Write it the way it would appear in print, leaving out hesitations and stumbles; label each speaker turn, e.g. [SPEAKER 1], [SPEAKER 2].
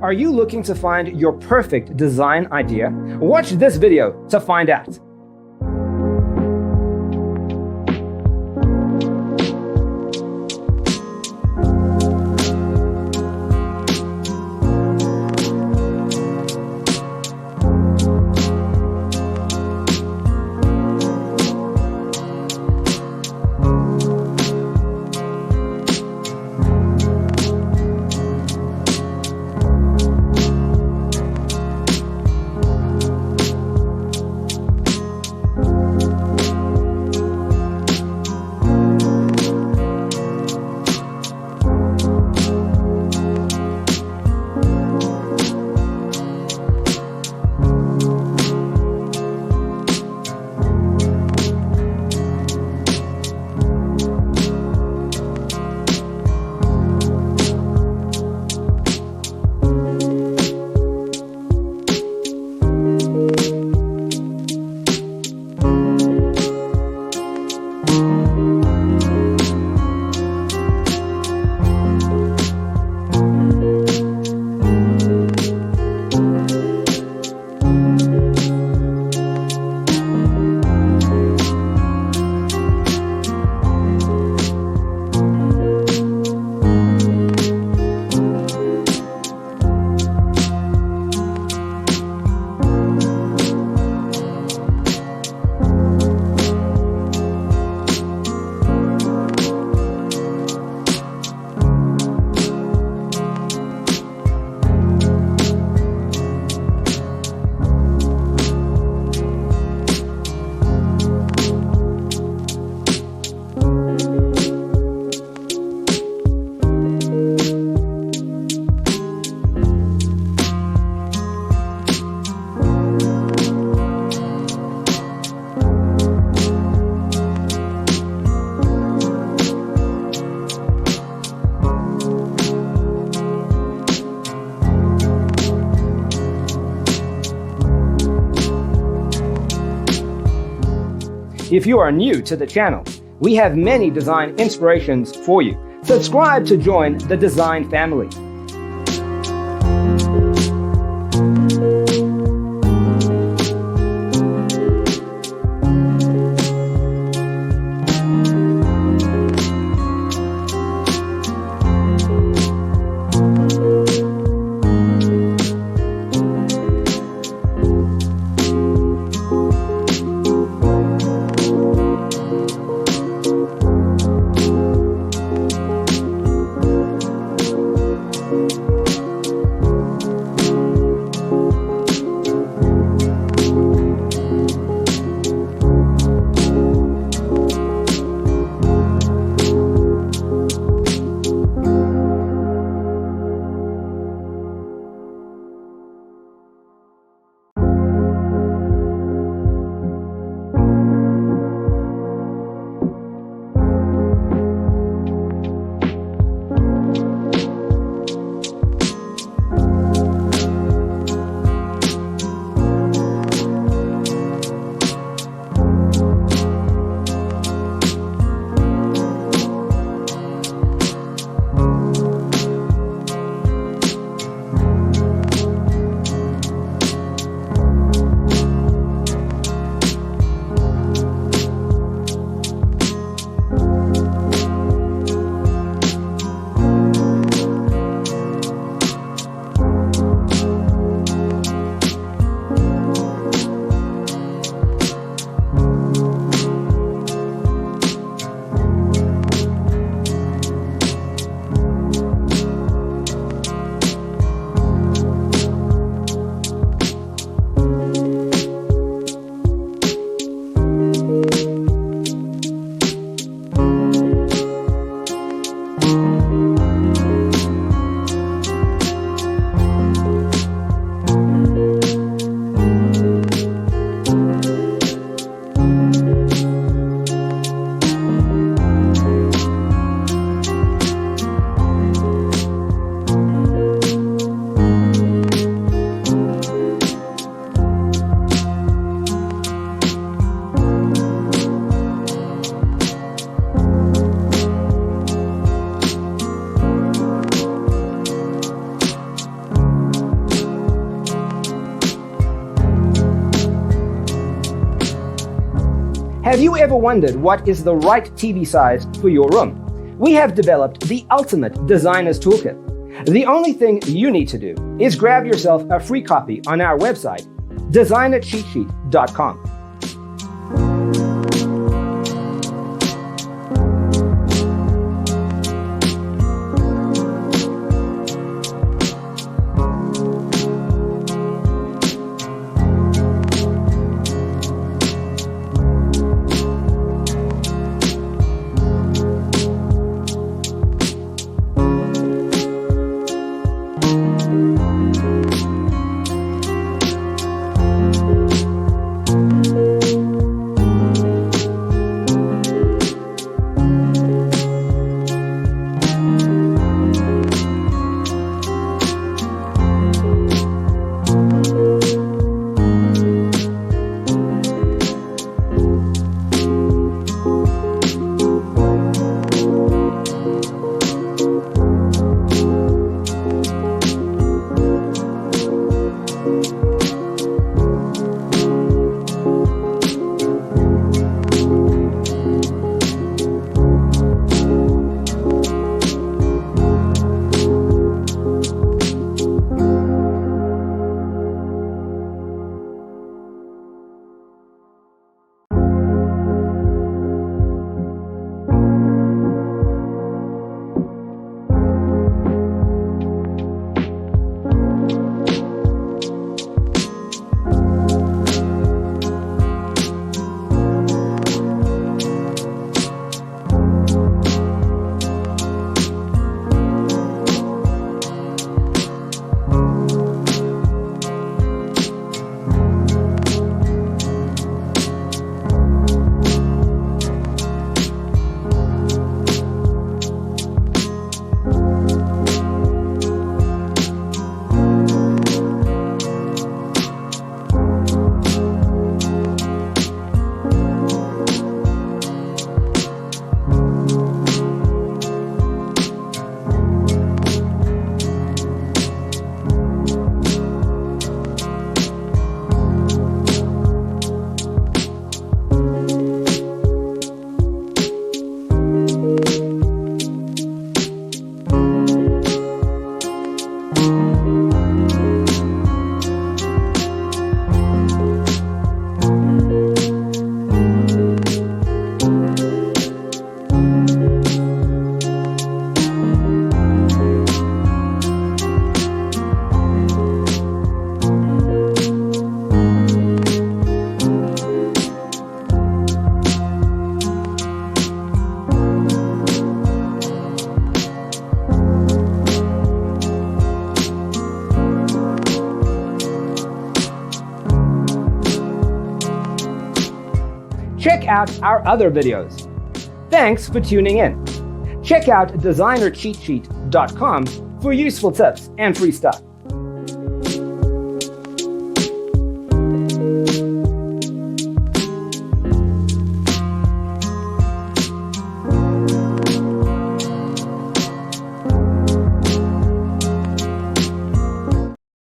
[SPEAKER 1] Are you looking to find your perfect design idea? Watch this video to find out. If you are new to the channel, we have many design inspirations for you. Subscribe to join the design family. Have you ever wondered what is the right TV size for your room? We have developed the ultimate designer's toolkit. The only thing you need to do is grab yourself a free copy on our website, designercheatsheet.com. Check out our other videos. Thanks for tuning in. Check out designercheatsheet.com for useful tips and free stuff.